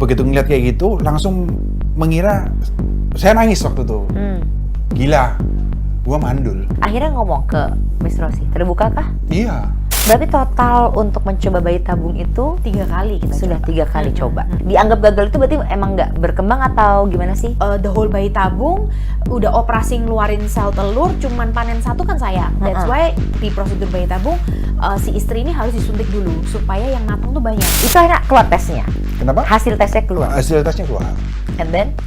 begitu ngeliat kayak gitu langsung mengira saya nangis waktu itu. Gila, gua mandul. Akhirnya ngomong ke Miss Rosi, terbuka kah? Iya. Berarti total untuk mencoba bayi tabung itu 3 kali kita sudah coba. 3 kali coba. Dianggap gagal itu berarti emang nggak berkembang atau gimana sih? The whole bayi tabung udah operasi ngeluarin sel telur, cuman panen 1 kan saya. That's why di prosedur bayi tabung si istri ini harus disuntik dulu supaya yang matang tuh banyak. Itu akhirnya keluar tesnya. Kenapa? Hasil tesnya keluar. Hasil tesnya keluar. And then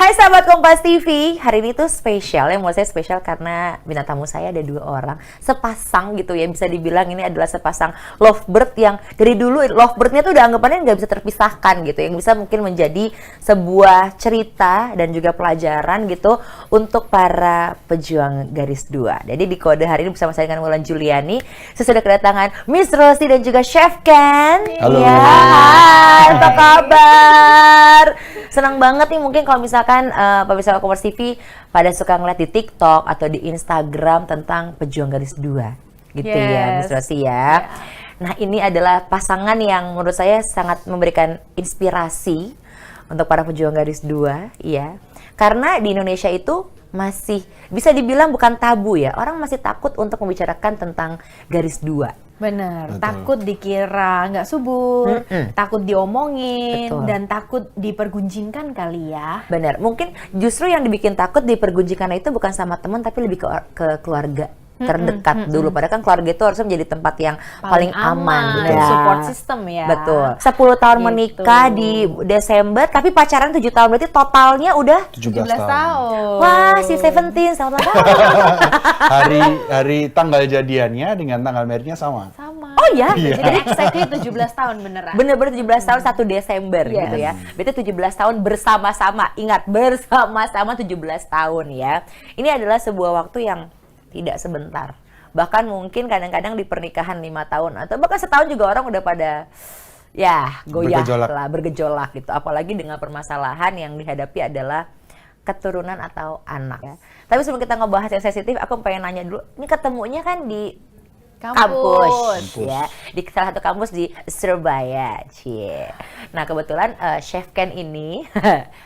Hai sahabat Kompas TV, hari ini tuh spesial ya, menurut saya spesial karena bintang tamu saya ada 2 orang, sepasang gitu ya, bisa dibilang ini adalah sepasang lovebird yang dari dulu lovebird-nya tuh udah anggapannya nggak bisa terpisahkan gitu, yang bisa mungkin menjadi sebuah cerita dan juga pelajaran gitu untuk para pejuang garis 2. Jadi di kode hari ini bersama saya dengan Wulan Juliani, sesudah kedatangan Miss Rosi dan juga Chef Ken. Halo. Ya, hai, apa kabar? Senang banget nih mungkin kalau misalkan pemirsa Kompas TV pada suka ngeliat di TikTok atau di Instagram tentang pejuang garis 2 gitu ya, Miss Rosi ya. Nah ini adalah pasangan yang menurut saya sangat memberikan inspirasi untuk para pejuang garis 2 ya. Karena di Indonesia itu masih bisa dibilang bukan tabu ya, orang masih takut untuk membicarakan tentang garis 2. Bener, takut dikira nggak subur, takut diomongin, Betul. dan takut dipergunjingkan kali ya. Benar, mungkin justru yang dibikin takut dipergunjingkan itu bukan sama teman tapi lebih ke keluarga terdekat dulu. Padahal kan keluarga itu harusnya menjadi tempat yang paling aman. dan Ya. support system ya. Betul. 10 tahun Gitu. menikah di Desember, tapi pacaran 7 tahun, berarti totalnya udah 17 tahun. tahun. wah, si 17, selamat ulang tahun. Hari tanggal jadiannya dengan tanggal marriage-nya sama. Sama. Oh ya, Jadi exactly 17 tahun beneran. bener-bener 17 tahun 1 Desember Yes. gitu ya. Berarti 17 tahun bersama-sama. Ingat, bersama-sama 17 tahun ya. Ini adalah sebuah waktu yang tidak sebentar. Bahkan mungkin kadang-kadang di pernikahan 5 tahun atau bahkan setahun juga orang udah pada ya goyah bergejolak gitu. Apalagi dengan permasalahan yang dihadapi adalah keturunan atau anak ya. Tapi sebelum kita ngebahas yang sensitif, aku pengen nanya dulu. Ini ketemunya kan di kampus ya, di salah satu kampus di Surabaya, cie. Nah kebetulan Chef Ken ini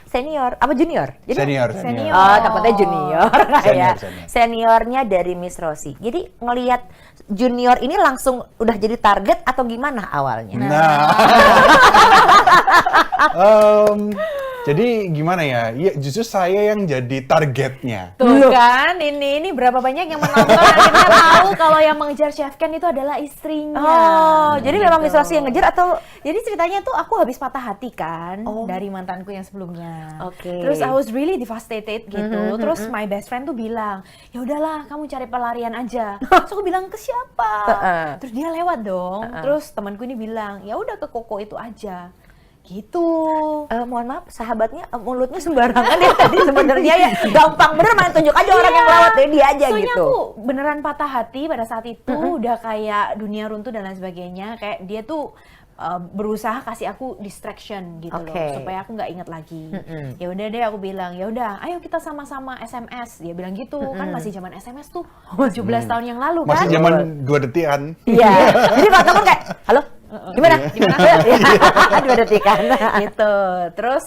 senior, apa junior? Senior. Oh, takutnya junior ya. Senior. Seniornya dari Miss Rosi. Jadi ngelihat junior ini langsung udah jadi target atau gimana awalnya? Nah, jadi gimana ya? Ya justru saya yang jadi targetnya. Tuh kan, ini berapa banyak yang menonton akhirnya tahu kalau yang mengejar Chef Ken itu adalah istrinya. Oh, jadi memang Miss Rosi yang ngejar atau? Jadi ceritanya tuh aku habis patah hati kan dari mantanku yang sebelumnya. Oke. Terus I was really devastated gitu. Terus my best friend tuh bilang, "Ya udahlah, kamu cari pelarian aja." Terus aku bilang, "Ke siapa?" Terus dia lewat dong. Terus temanku ini bilang, "Ya udah ke Koko itu aja." Gitu. Mohon maaf, sahabatnya mulutnya sembarangan ya tadi sebenarnya ya. Gampang bener main tunjuk aja orang yang lewat dari dia aja Soalnya gitu. aku beneran patah hati pada saat itu, udah kayak dunia runtuh dan lain sebagainya. Kayak dia tuh berusaha kasih aku distraction gitu loh, supaya aku nggak inget lagi. Ya udah deh, aku bilang, ya udah, ayo kita sama-sama SMS. Dia bilang gitu, kan masih zaman SMS tuh 17 tahun yang lalu kan. Masih zaman 2 detik kan? Iya. Jadi kalau temen kayak, halo, gimana? 2 detik kan. Gitu. Terus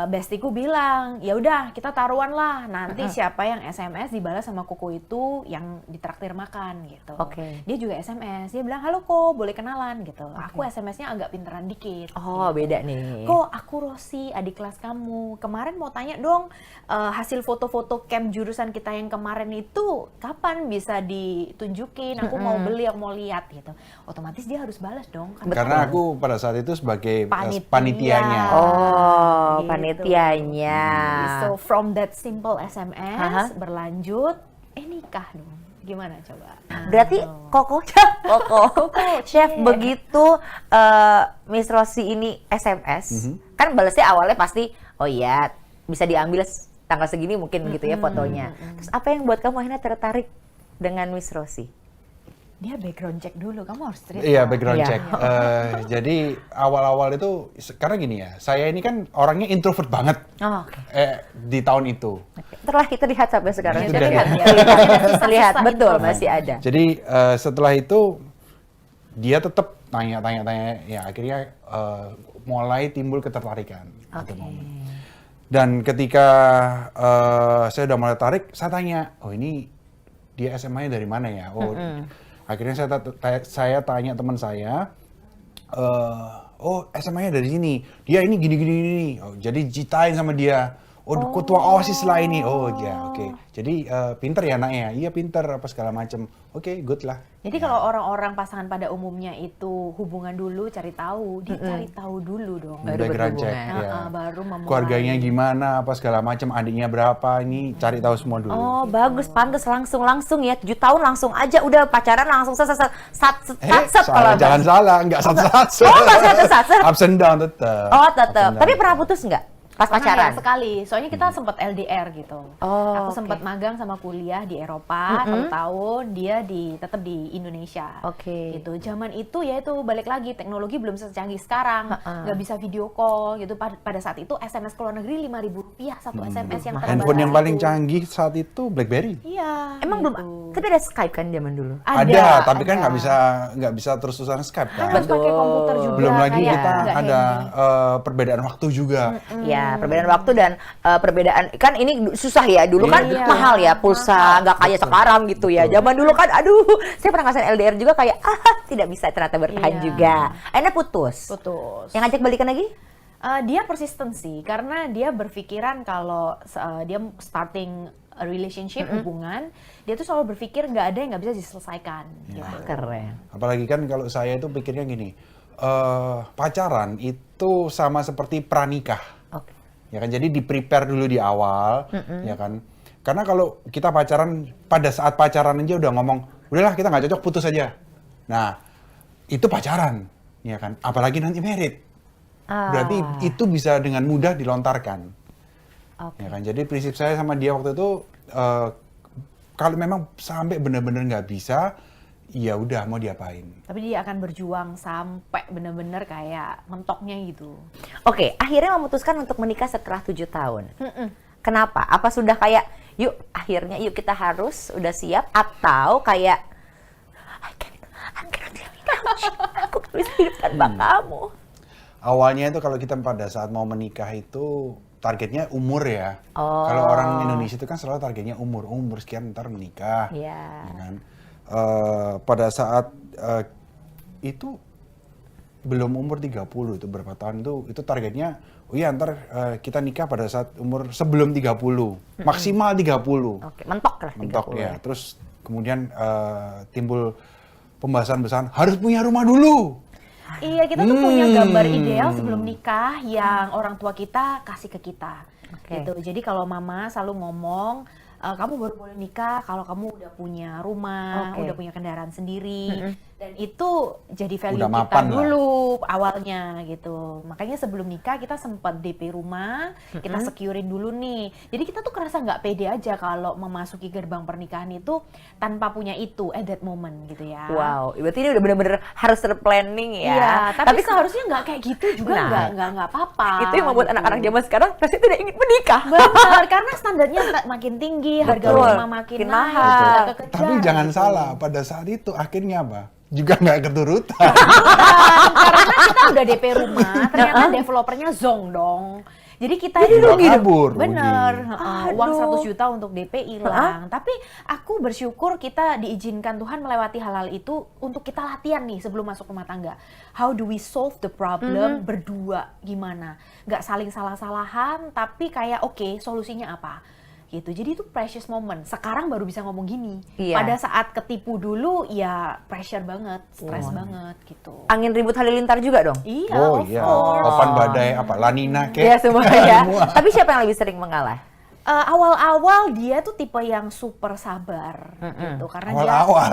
bestiku bilang, ya udah kita taruhan lah, nanti siapa yang SMS dibalas sama Koko itu yang ditraktir makan gitu. Dia juga SMS, dia bilang, halo Ko, boleh kenalan gitu. Aku SMS-nya agak pinteran dikit. Oh, beda nih. Ko, aku Rosi, adik kelas kamu. Kemarin mau tanya dong, hasil foto-foto camp jurusan kita yang kemarin itu kapan bisa ditunjukin? Aku mau beli, aku mau lihat gitu. Otomatis dia harus balas dong. Karena aku pada saat itu sebagai Panitia. panitianya. Oh, Gitu. panitianya. So from that simple SMS berlanjut, nikah dong. Gimana coba? Berarti Koko, Chef begitu Miss Rosi ini SMS, kan balasnya awalnya pasti, oh iya bisa diambil tanggal segini mungkin gitu ya fotonya. Terus apa yang buat kamu akhirnya tertarik dengan Miss Rosi? Dia background check dulu, kamu harus cerita. Iya, background Iya. check. Jadi awal-awal itu, karena gini ya, saya ini kan orangnya introvert banget Oh, oke. di tahun itu. Setelah kita lihat sampai sekarang. Itu Kita dia. lihat, terlihat betul masih ada. Jadi setelah itu dia tetap tanya, ya akhirnya mulai timbul ketertarikan. Oke. Dan ketika saya udah mulai tarik, saya tanya, oh ini dia SMA-nya dari mana ya? Oh, akhirnya saya tanya teman saya, oh SMA-nya dari sini. Dia ini gini. Oh, jadi citain sama dia. Oh, ketua OSIS lah ini. Oh, ya, oke. Jadi pinter ya anaknya. Iya pinter apa segala macam. Oke, good lah. Jadi kalau orang-orang pasangan pada umumnya itu hubungan dulu cari tahu, dia cari tahu dulu dong. Baru Background check, berhubungan. ya. Baru memulai. Keluarganya gimana, apa segala macam, adiknya berapa, ini cari tahu semua dulu. Oh, bagus, pantas langsung ya. 7 tahun langsung aja udah pacaran langsung sat kalau jangan salah, enggak sat-sat. Oh, nggak sat-sat. Ups and down tetap. Oh, tetap. Ups and Tapi down. pernah putus nggak? Pas Pernah pacaran? ya, sekali. Soalnya kita sempat LDR gitu. Oh, Aku oke. sempat magang sama kuliah di Eropa 1 tahun, dia tetap di Indonesia. Oke. Gitu. Zaman itu ya itu balik lagi teknologi belum secanggih sekarang, nggak bisa video call gitu. Pada saat itu SMS ke luar negeri Rp5.000 satu SMS yang terbatas. Handphone yang paling itu. canggih saat itu BlackBerry. Iya. Emang belum, gitu. tapi ada Skype kan zaman dulu? Ada, tapi kan ada. nggak bisa terus-terusan Skype kan. Harus pakai komputer juga. Belum lagi kayak kita nggak ada handy. perbedaan waktu juga. Ya, perbedaan waktu dan perbedaan kan ini susah ya. Dulu kan Iya. mahal ya pulsa, nggak kayak sekarang gitu ya. Betul. Zaman dulu kan aduh, saya pernah ngasihin LDR juga kayak tidak bisa ternyata bertahan Iya. juga. Akhirnya putus. Putus. Yang ngajak balikan lagi? Dia persistensi karena dia berpikiran kalau dia starting a relationship, hubungan, dia tuh selalu berpikir nggak ada yang nggak bisa diselesaikan. Gitu. Keren. Apalagi kan kalau saya itu pikirnya gini, pacaran itu sama seperti pranikah. Oke. Ya kan, jadi di-prepare dulu di awal, ya kan. Karena kalau kita pacaran, pada saat pacaran aja udah ngomong, udahlah kita nggak cocok, putus aja. Nah, itu pacaran, ya kan. Apalagi nanti married. Berarti itu bisa dengan mudah dilontarkan. Oke. Ya kan, jadi prinsip saya sama dia waktu itu, kalau memang sampai benar-benar nggak bisa, ya udah mau diapain. Tapi dia akan berjuang sampai bener-bener kayak mentoknya gitu. Oke, akhirnya memutuskan untuk menikah setelah 7 tahun. Kenapa? Apa sudah kayak, akhirnya kita harus, udah siap, atau kayak, I cannot live without you. Aku gak bisa hidup tanpa kamu. Awalnya itu kalau kita pada saat mau menikah itu targetnya umur ya. Oh. Kalau orang Indonesia itu kan selalu targetnya umur sekian ntar menikah. Iya. Ya kan? Pada saat itu belum umur 30 itu berapa tahun itu targetnya, oh iya ntar kita nikah pada saat umur sebelum 30, maksimal 30. Oke, mentok lah 30. Mentok ya. Terus kemudian timbul pembahasan harus punya rumah dulu. Iya, kita tuh punya gambar ideal sebelum nikah yang orang tua kita kasih ke kita. Oke. Gitu. Jadi kalau mama selalu ngomong, kamu baru boleh nikah kalau kamu udah punya rumah, Oke. udah punya kendaraan sendiri. Dan itu jadi value Udah kita mapan lah. dulu awalnya gitu. Makanya sebelum nikah kita sempat DP rumah, kita securein dulu nih. Jadi kita tuh kerasa nggak pede aja kalau memasuki gerbang pernikahan itu tanpa punya itu at that moment gitu ya. Wow, berarti ini udah bener-bener harus terplanning ya. Iya, tapi seharusnya nggak kayak gitu juga, Nah, nggak apa-apa. itu yang membuat gitu. anak-anak zaman sekarang pasti tidak ingin menikah. Benar, karena standarnya makin tinggi, harga Betul. rumah makin Makin naik, mahal. nggak kekejar, Tapi jangan gitu. salah, pada saat itu akhirnya apa? Juga nggak keturutan. Karena kita udah DP rumah, ternyata developernya zong dong. Jadi kita Jadi rugi dong. Kabur, bener, rugi. uang 1 juta untuk DP hilang. Tapi aku bersyukur kita diizinkan Tuhan melewati hal-hal itu untuk kita latihan nih sebelum masuk rumah tangga. How do we solve the problem berdua, gimana? Gak saling salah-salahan, tapi kayak oke, solusinya apa? Gitu. Jadi itu precious moment. Sekarang baru bisa ngomong gini. Iya. Pada saat ketipu dulu ya pressure banget, stress banget gitu. Angin ribut halilintar juga dong? Iya, Oh of iya, course. Topan badai apa Lanina Iya kayak. semua ya. Tapi siapa yang lebih sering mengalah? Awal-awal dia tuh tipe yang super sabar gitu karena Awal-awal.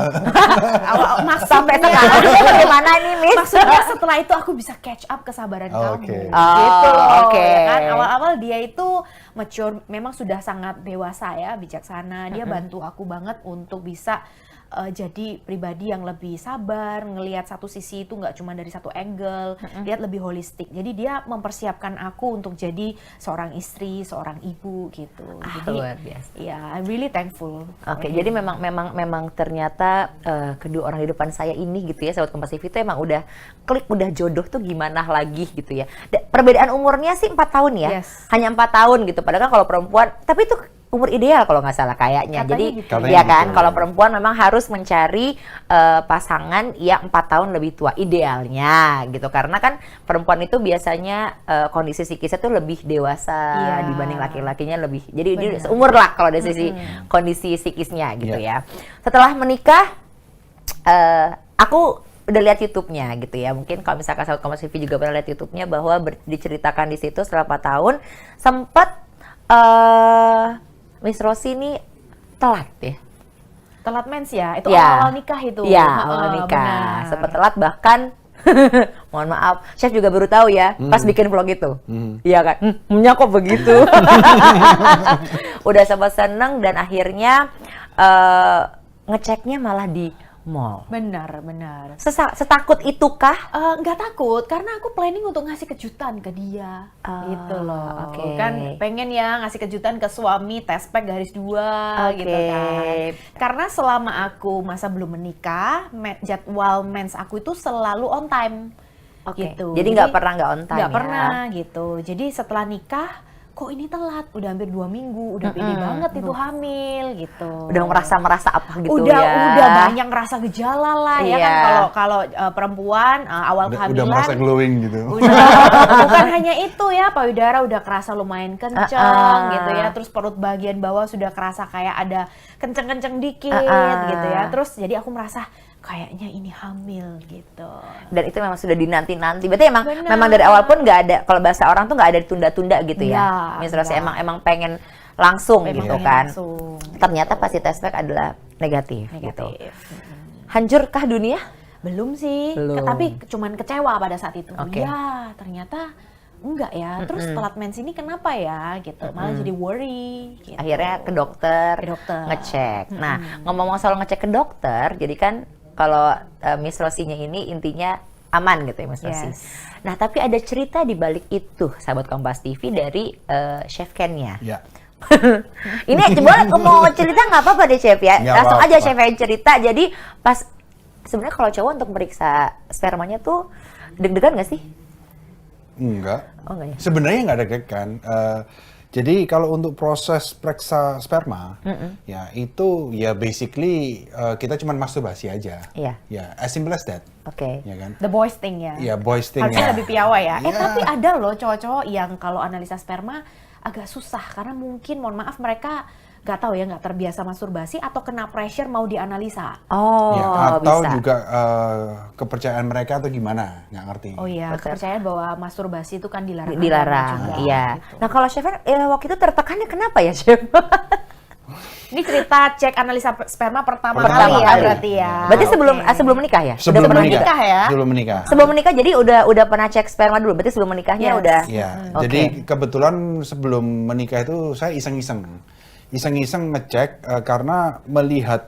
awal Sampai maksudnya sekarang bagaimana nih, Miss? maksudnya setelah itu aku bisa catch up kesabaran kamu Oke. gitu loh, Oke. ya kan awal-awal dia itu mature, memang sudah sangat dewasa ya, bijaksana, dia bantu aku banget untuk bisa jadi pribadi yang lebih sabar, ngelihat satu sisi itu nggak cuma dari satu angle, lihat lebih holistik. Jadi dia mempersiapkan aku untuk jadi seorang istri, seorang ibu gitu. Jadi luar biasa. ya, I'm really thankful. Oke, jadi memang ternyata kedua orang di depan saya ini gitu ya, sahabat Kompas TV itu emang udah klik, udah jodoh tuh gimana lagi gitu ya. Perbedaan umurnya sih 4 tahun ya, Yes. hanya 4 tahun gitu. Padahal kan kalau perempuan, tapi itu umur ideal kalau nggak salah kayaknya. Katanya Jadi gitu. Katanya ya kan, gitu. kalau perempuan memang harus mencari pasangan yang 4 tahun lebih tua idealnya gitu. Karena kan perempuan itu biasanya kondisi psikisnya tuh lebih dewasa Iya. dibanding laki-lakinya lebih. Jadi dia Benar. seumur lah kalau dari sisi kondisi psikisnya gitu Iya. ya. Setelah menikah, aku udah lihat YouTube-nya gitu ya. Mungkin kalau misalkan sahabat Kompas TV juga pernah lihat YouTube-nya bahwa diceritakan di situ setelah 4 tahun sempat Miss Rosie ini telat ya. Telat mens ya, itu Ya. awal nikah itu. Iya, Heeh, awal nikah. benar. Sempat telat bahkan mohon maaf, Chef juga baru tahu ya pas bikin vlog itu. Iya kan? Nya kok begitu. Udah sempat seneng dan akhirnya ngeceknya malah di mall. Benar. Setakut itukah? Nggak takut, karena aku planning untuk ngasih kejutan ke dia, gitu loh. oke. Kan pengen ya ngasih kejutan ke suami, tespek garis 2, Oke. gitu kan. Karena selama aku masa belum menikah, jadwal mens aku itu selalu on time. Oke. Gitu. Jadi nggak pernah nggak on time Nggak ya? pernah gitu. Jadi setelah nikah, kok ini telat? Udah hampir 2 minggu, udah pede banget itu hamil gitu. Udah merasa apa gitu udah ya? banyak ngerasa gejala lah ya Iya. kan, kalau perempuan awal Udah kehamilan merasa glowing gitu. bukan hanya itu ya, payudara udah kerasa lumayan kenceng gitu ya, terus perut bagian bawah sudah kerasa kayak ada kenceng-kenceng dikit gitu ya, terus jadi aku merasa kayaknya ini hamil gitu. Dan itu memang sudah dinanti-nanti. Berarti Benar. memang dari awal pun nggak ada, kalau bahasa orang tuh nggak ada ditunda-tunda gitu ya. Nggak, Miss Rosie nggak. emang pengen langsung Memang gitu pengen kan. langsung. Ternyata pasti tes pack adalah negatif. Gitu. Negatif. Hancurkah dunia? Belum sih, Belum. tapi cuman kecewa pada saat itu. Oke. Ya, ternyata enggak ya. Terus telat mens ini kenapa ya gitu. Malah jadi worry gitu. Akhirnya ke dokter, Ke dokter. ngecek. Nah, ngomong-ngomong soal ngecek ke dokter, jadi kan kalau Miss Rosie-nya ini intinya aman gitu ya Miss Rosie. Yes. Nah, tapi ada cerita di balik itu, sahabat Kompas TV dari Chef Ken-nya. Ya. Ini boleh mau cerita nggak apa-apa deh Chef ya. Nggak Langsung aja apa-apa. Chef yang cerita. Jadi pas sebenarnya kalau cowok untuk meriksa spermanya tuh deg-degan nggak sih? Enggak. Oh enggak ya? Sebenarnya nggak deg-degan. Jadi kalau untuk proses periksa sperma, ya itu ya basically kita cuma masturbasi aja. Iya. Ya, as simple as that. Oke. Ya kan? The boys thing ya. Ya, boys thing. Harusnya ya. lebih piawai ya. Ya. Tapi ada loh cowok-cowok yang kalau analisa sperma agak susah karena mungkin mohon maaf mereka nggak tahu ya, nggak terbiasa masturbasi atau kena pressure mau dianalisa. Oh, Ya, atau bisa. juga kepercayaan mereka atau gimana, nggak ngerti. Oh iya, Betul. kepercayaan bahwa masturbasi itu kan dilarang. agama Dilarang, juga, iya. gitu. Nah kalau Chef waktu itu tertekannya kenapa ya Chef? Ini cerita cek analisa sperma pertama Pertama kali ya kali. berarti ya. Berarti Oke. sebelum menikah ya? Sebelum Udah pernah menikah ya? Sebelum menikah. Sebelum menikah jadi udah pernah cek sperma dulu. Berarti sebelum menikahnya Yes. udah. Iya, Oke. jadi kebetulan sebelum menikah itu saya iseng-iseng ngecek karena melihat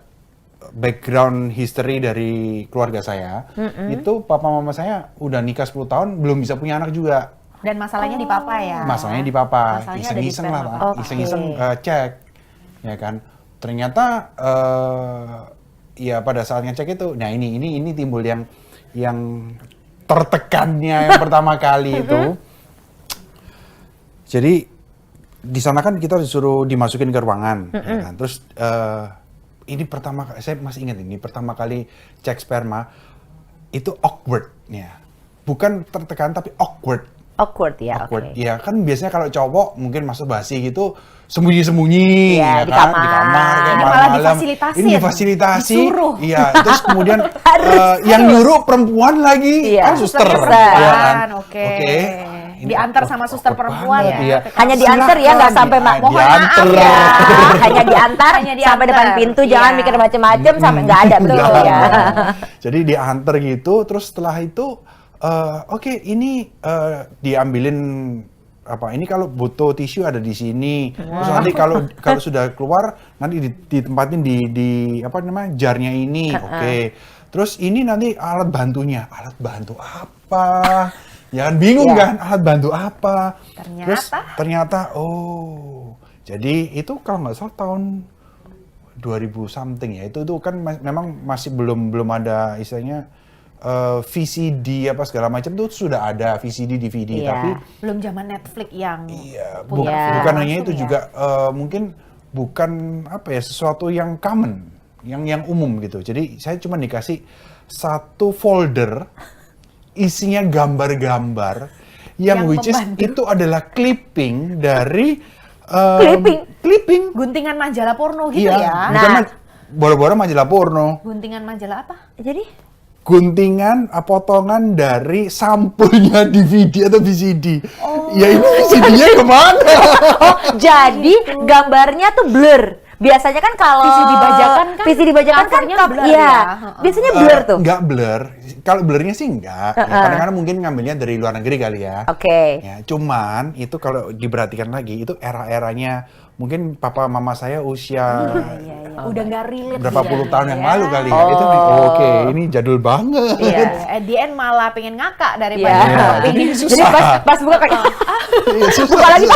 background history dari keluarga saya, itu papa mama saya udah nikah 10 tahun belum bisa punya anak juga. Dan masalahnya di papa ya. Masalahnya di papa, Masalahnya ada di iseng-iseng lah, sperma. Pak. Oke. Iseng-iseng cek, ya kan. Ternyata ya pada saat ngecek itu, nah ini timbul yang tertekannya yang pertama kali itu. Jadi di sana kan kita disuruh dimasukin ke ruangan, ya kan. Terus ini saya masih ingat ini pertama kali cek sperma itu awkward, ya. Bukan tertekan tapi awkward. Awkward ya. Awkward. Oke. Ya kan biasanya kalau cowok mungkin masturbasi gitu sembunyi-sembunyi Iya, ya di kan? kamar. Di kamar kayak Ini malah malam-malam. difasilitasin. Ini difasilitasi. Disuruh. Iya, terus kemudian Harus. yang nyuruh perempuan lagi. Iya. Kan suster. Perempuan, ya kan? oke. Ini Diantar sama suster awkward perempuan banget, ya. iya. Hanya diantar ya, nggak Silakan. sampai Ya, mohon maaf diantar. ya. Hanya diantar, Hanya diantar. sampai depan pintu, jangan Iya. mikir macam-macam sampai nggak ada betul Jangan. ya. Jadi diantar gitu, terus setelah itu oke, ini diambilin ini kalau butuh tisu ada di sini. Terus nanti kalau sudah keluar nanti ditempatin di apa namanya jarnya ini. Oke. Terus ini nanti alat bantunya. Alat bantu apa? Jangan bingung kan alat bantu apa? Ternyata jadi itu kalau nggak salah tahun 2000 something ya. Itu kan memang masih belum ada istilahnya VCD apa segala macam tuh sudah ada VCD, DVD, tapi belum zaman Netflix yang bukan hanya itu juga mungkin bukan sesuatu yang common, yang umum gitu. Jadi saya cuma dikasih satu folder isinya gambar-gambar yang which is itu adalah clipping dari clipping guntingan majalah porno gitu ya. Bukan boro-boro majalah porno. Guntingan majalah apa? Jadi guntingan potongan dari sampulnya DVD atau VCD. Ya ini VCD-nya kemana? Jadi gambarnya tuh blur. Biasanya kan kalau VCD bajakan kan blur biasanya blur tuh. Enggak blur. Kalau blurnya sih enggak. Ya, kadang-kadang mungkin ngambilnya dari luar negeri kali ya. Oke. Ya, cuman itu kalau diperhatikan lagi itu era-eranya mungkin papa mama saya usia udah nggak relate berapa puluh tahun yang lalu kali ya. Itu oke, ini jadul banget. At the end malah pengen ngakak daripada jadi susah. Jadi pas buka kayak susah lagi.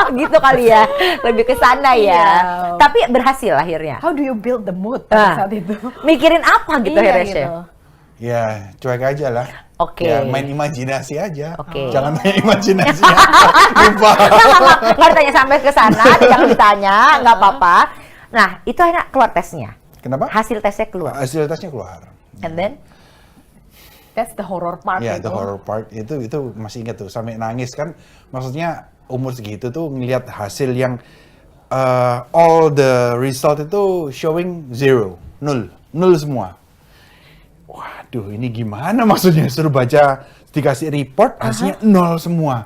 Gitu kali ya, lebih ke sana ya. Tapi berhasil akhirnya. How do you build the mood pada saat itu? Mikirin apa gitu akhirnya, Chef? Ya, cuek aja lah. Oke. Ya, main imajinasi aja. Oke. Jangan tanya imajinasi. Lupa. Nggak ditanya sampai ke sana, jangan ditanya, nggak apa-apa. Nah, itu akhirnya keluar tesnya. Kenapa? Hasil tesnya keluar. Hasil tesnya keluar. And then? That's the horror part. Ya, the horror part itu masih ingat tuh sampai nangis kan. Maksudnya umur segitu tuh ngelihat hasil yang all the result itu showing 0, 0 semua. Waduh, ini gimana maksudnya? Suruh baca, dikasih report, hasilnya 0 semua.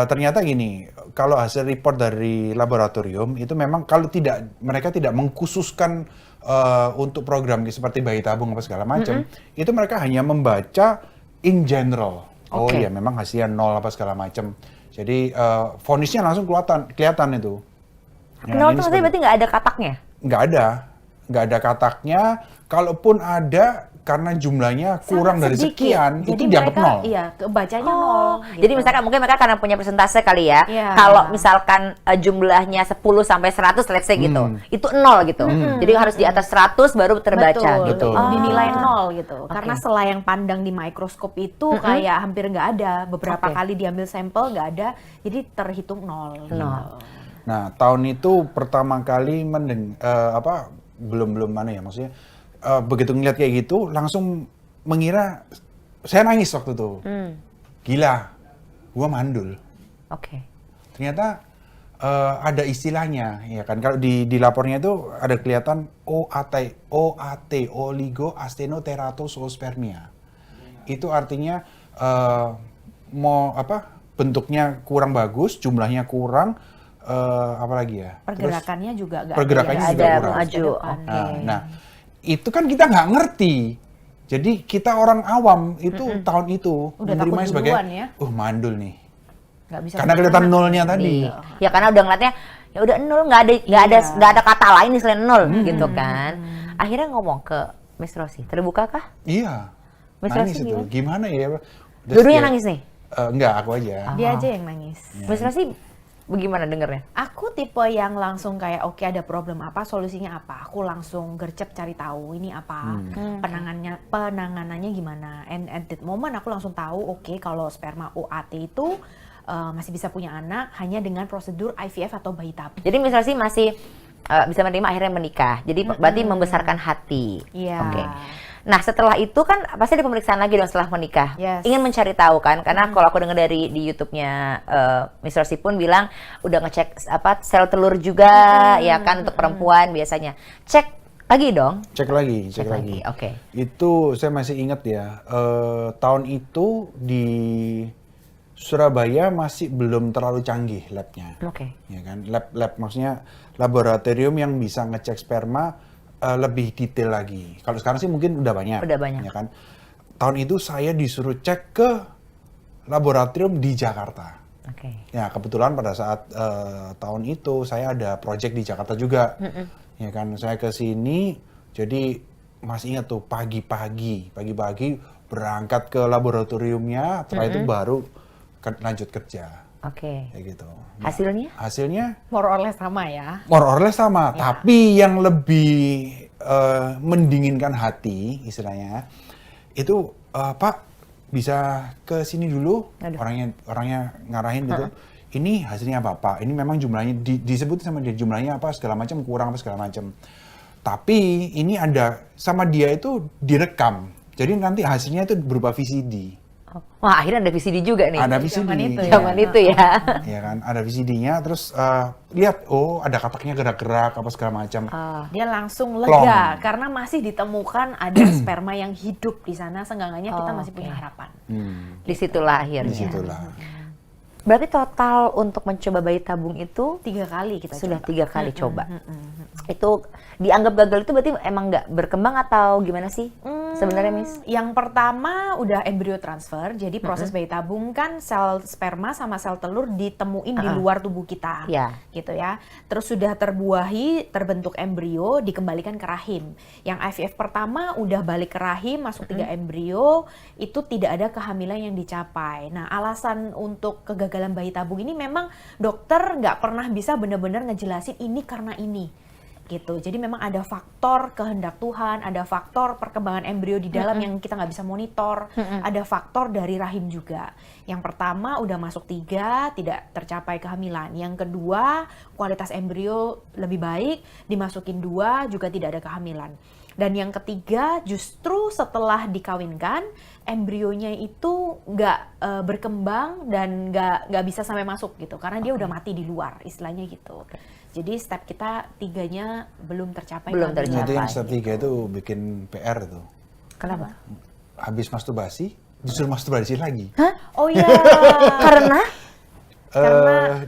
Ternyata gini, kalau hasil report dari laboratorium itu memang kalau mereka tidak mengkhususkan untuk program seperti bayi tabung apa segala macam, itu mereka hanya membaca in general. Oh iya, memang hasilnya 0 apa segala macam. Jadi vonisnya langsung kelihatan itu. Ya, 0 itu berarti nggak ada kataknya? Nggak ada kataknya. Kalaupun ada, karena jumlahnya kurang dari sekian, jadi itu dianggap 0. Iya, kebacanya 0. Jadi misalkan mungkin mereka karena punya persentase kali ya. Kalau misalkan jumlahnya 10 sampai 100 let's say gitu. Itu 0 gitu. Jadi harus di atas 100 baru terbaca gitu. Dinilai 0 gitu. Karena selayang pandang di mikroskop itu kayak hampir nggak ada. Beberapa kali diambil sampel nggak ada. Jadi terhitung 0. Gitu. Nah, tahun itu pertama kali belum maksudnya begitu ngeliat kayak gitu langsung mengira saya nangis waktu itu. Gila, gua mandul. Ternyata ada istilahnya ya kan, kalau di lapornya itu ada kelihatan OAT oligoastenoteratospermia. Itu artinya bentuknya kurang bagus, jumlahnya kurang, apalagi ya? Pergerakannya juga nggak ada maju. Nah, itu kan kita nggak ngerti. Jadi kita orang awam itu tahun itu menerimanya sebagai mandul nih. Karena kelihatan nolnya tadi. Ya karena udah ngeliatnya ya udah 0, nggak ada kata lain selain 0 gitu kan. Akhirnya ngomong ke Miss Rosie, terbuka kah? Iya. Miss nangis Rosie itu. Gimana ya? Dua-duanya nangis nih? Enggak, aku aja. Dia aja yang nangis. Miss Rosie bagaimana dengernya? Aku tipe yang langsung kayak oke, ada problem apa, solusinya apa. Aku langsung gercep cari tahu ini apa, penanganannya gimana. And at that moment aku langsung tahu oke, kalau sperma OAT itu masih bisa punya anak hanya dengan prosedur IVF atau bayi tabung. Jadi misalnya sih masih bisa menerima akhirnya menikah. Jadi berarti membesarkan hati. Iya. Oke. Nah setelah itu kan pasti ada pemeriksaan lagi dong setelah menikah. Yes. Ingin mencari tahu kan, karena kalau aku dengar di YouTube-nya Miss Rosie pun bilang udah ngecek sel telur juga ya kan untuk perempuan biasanya. Cek lagi dong. Cek lagi. Oke. Itu saya masih ingat ya, tahun itu di Surabaya masih belum terlalu canggih labnya. Ya kan, lab maksudnya laboratorium yang bisa ngecek sperma lebih detail lagi. Kalau sekarang sih mungkin udah banyak. Udah banyak. Ya kan. Tahun itu saya disuruh cek ke laboratorium di Jakarta. Oke. Ya kebetulan pada saat tahun itu saya ada project di Jakarta juga. Ya kan saya ke sini, jadi masih ingat tuh pagi-pagi berangkat ke laboratoriumnya, setelah itu baru lanjut kerja. Oke. Kayak gitu. Nah, Hasilnya? Hasilnya More or less sama ya. more or less sama, tapi yang lebih mendinginkan hati istilahnya itu Pak bisa ke sini dulu. Orangnya ngarahin gitu. Ini hasilnya apa Pak? Ini memang jumlahnya disebut sama dia jumlahnya apa segala macam, kurang apa segala macam. Tapi ini ada sama dia itu direkam. Jadi nanti hasilnya itu berupa VCD. Wah, akhirnya ada VCD juga nih. Ada VCD. Zaman itu ya. Ya kan, ada VCD-nya, terus lihat, oh ada kataknya gerak-gerak, apa segala macam. Dia langsung Plong. lega karena masih ditemukan ada sperma yang hidup di sana, seenggaknya kita masih punya harapan. Disitulah akhirnya. Disitulah. Berarti total untuk mencoba bayi tabung itu 3 kali kita sudah coba. 3 kali coba. Itu dianggap gagal itu berarti emang nggak berkembang atau gimana sih sebenarnya, Miss? Yang pertama udah embrio transfer, jadi proses bayi tabung kan sel sperma sama sel telur ditemuin di luar tubuh kita, gitu ya. Terus sudah terbuahi, terbentuk embrio, dikembalikan ke rahim. Yang IVF pertama udah balik ke rahim, masuk 3 embrio, itu tidak ada kehamilan yang dicapai. Nah, alasan untuk kegagalan bayi tabung ini memang dokter nggak pernah bisa benar-benar ngejelasin ini karena ini. Gitu. Jadi memang ada faktor kehendak Tuhan, ada faktor perkembangan embrio di dalam yang kita nggak bisa monitor, ada faktor dari rahim juga. Yang pertama udah masuk 3, tidak tercapai kehamilan. Yang kedua kualitas embrio lebih baik, dimasukin 2 juga tidak ada kehamilan. Dan yang ketiga justru setelah dikawinkan embrionya itu nggak berkembang dan nggak bisa sampai masuk gitu karena dia udah mati di luar istilahnya gitu. Jadi step kita 3-nya belum tercapai. Belum tercapai. Jadi yang step 3 itu bikin PR tuh. Kenapa? Habis masturbasi, disuruh masturbasi lagi. Hah? Oh iya. Karena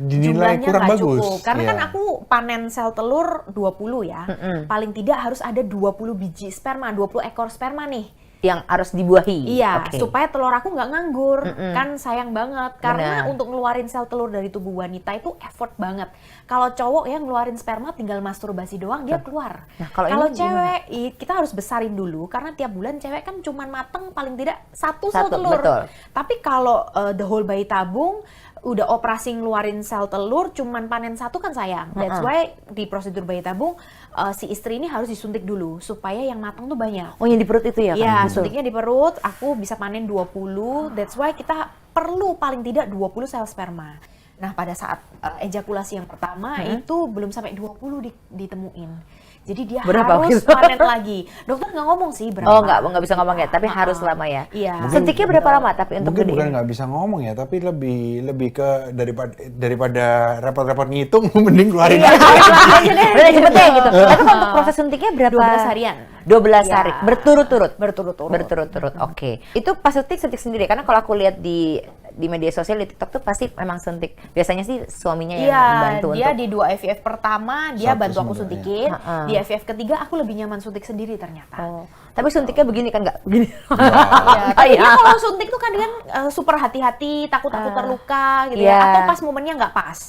dinilai jumlahnya kurang nggak bagus. cukup. Karena Iya. kan aku panen sel telur 20 ya. Paling tidak harus ada 20 biji sperma, 20 ekor sperma nih. yang harus dibuahi. Iya, Oke. supaya telur aku nggak nganggur. Kan sayang banget. Karena Benar. untuk ngeluarin sel telur dari tubuh wanita itu effort banget. Kalau cowok yang ngeluarin sperma tinggal masturbasi doang, dia keluar. Nah, kalau Kalau ini cewek, kita harus besarin dulu. Karena tiap bulan cewek kan cuman mateng paling tidak satu sel telur. betul. Tapi kalau the whole bayi tabung, udah operasi ngeluarin sel telur, cuman panen satu kan sayang. That's why di prosedur bayi tabung, si istri ini harus disuntik dulu. Supaya yang matang tuh banyak. Oh, yang di perut itu ya? Iya, Kak? suntiknya di perut, aku bisa panen 20. That's why kita perlu paling tidak 20 sel sperma. Nah, pada saat ejakulasi yang pertama itu belum sampai 20 ditemuin. Jadi dia Berapa harus gitu? panen lagi. Dokter nggak ngomong sih berapa. Oh, nggak bisa ngomong ya, tapi harus lama ya. Iya. Suntiknya berapa lama tapi untuk Mungkin gede? bukan nggak bisa ngomong ya, tapi lebih ke daripada repot-repot ngitung, mending keluarin Iya, aja. Udah cepetnya gitu. Tapi kalau untuk proses suntiknya berapa? 12 harian. 12 Ya. hari. Berturut-turut? Berturut-turut. Berturut-turut, oke. Itu pas suntik sendiri, karena kalau aku lihat di media sosial, di TikTok tuh pasti memang suntik. Biasanya sih suaminya yang Iya, membantu dia untuk... di 2 IVF pertama dia Satu bantu aku semuanya. suntikin. Heeh. Di IVF ketiga aku lebih nyaman suntik sendiri ternyata. Oh. Tapi suntiknya begini kan, nggak begini. Ya, tapi Iya. dia kalau suntik tuh kan super hati-hati, takut aku terluka gitu Iya. ya. Atau pas momennya nggak pas.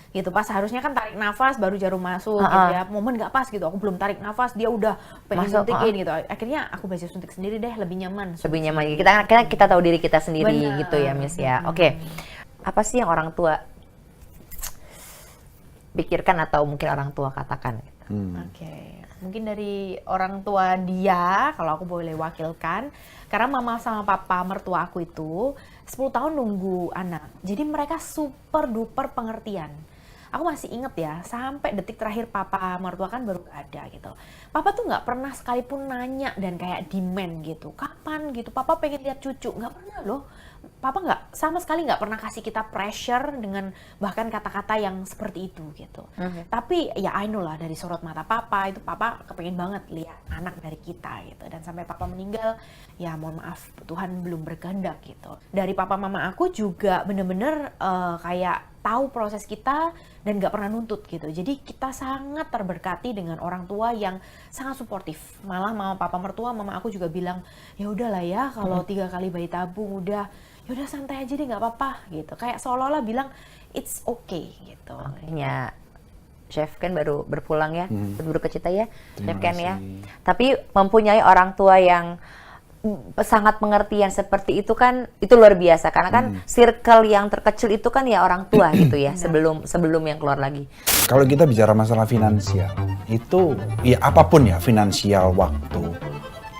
Gitu, pas harusnya kan tarik nafas baru jarum masuk gitu ya. Momen nggak pas gitu, aku belum tarik nafas, dia udah pengen Masuk, suntikin gitu. Akhirnya aku baca suntik sendiri deh, lebih nyaman. Lebih nyaman. Kita tahu diri kita sendiri Benar. gitu ya, Miss ya. Oke. Apa sih yang orang tua pikirkan atau mungkin orang tua katakan? Oke, mungkin dari orang tua dia, kalau aku boleh wakilkan, karena mama sama papa mertua aku itu 10 tahun nunggu anak. Jadi mereka super duper pengertian. Aku masih inget ya, sampai detik terakhir papa mertua kan baru ada gitu. Papa tuh nggak pernah sekalipun nanya dan kayak demand gitu. Kapan gitu, papa pengen lihat cucu. Nggak pernah loh. Papa nggak, sama sekali nggak pernah kasih kita pressure dengan bahkan kata-kata yang seperti itu gitu. Tapi ya I know lah dari sorot mata papa, itu papa kepengen banget lihat anak dari kita gitu. Dan sampai papa meninggal, ya mohon maaf Tuhan belum berkehendak gitu. Dari papa mama aku juga bener-bener kayak tahu proses kita dan nggak pernah nuntut gitu. Jadi kita sangat terberkati dengan orang tua yang sangat suportif. Malah mama papa mertua, mama aku juga bilang, ya udahlah ya kalau 3 kali bayi tabung udah, yaudah santai aja deh nggak apa-apa gitu, kayak seolah-olah bilang it's okay gitu. Makanya Chef Ken baru berpulang ya, berburu ke Cita ya, Chef Terima Ken ya. kasih. Tapi mempunyai orang tua yang sangat pengertian seperti itu kan, itu luar biasa. Karena kan circle yang terkecil itu kan ya orang tua gitu ya, sebelum yang keluar lagi. Kalau kita bicara masalah finansial, itu ya apapun ya, finansial, waktu,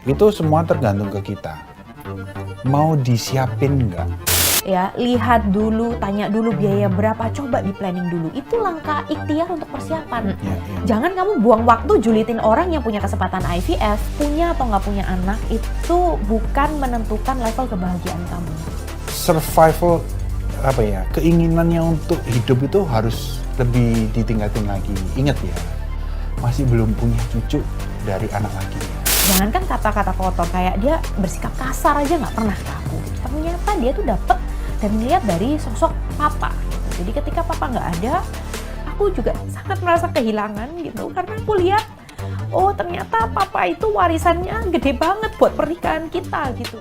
itu semua tergantung ke kita. Mau disiapin nggak? Ya, lihat dulu, tanya dulu biaya berapa, coba di planning dulu. Itu langkah ikhtiar untuk persiapan. Ya. Jangan kamu buang waktu julitin orang yang punya kesempatan IVF, punya atau nggak punya anak, itu bukan menentukan level kebahagiaan kamu. Survival, apa ya, keinginannya untuk hidup itu harus lebih ditingkatin lagi. Ingat ya, masih belum punya cucu dari anak lakinya. Jangankan kata-kata kotor, kayak dia bersikap kasar aja nggak pernah ke aku. Ternyata dia tuh dapet dan melihat dari sosok papa gitu. Jadi ketika papa nggak ada, aku juga sangat merasa kehilangan gitu, karena aku lihat oh ternyata papa itu warisannya gede banget buat pernikahan kita gitu.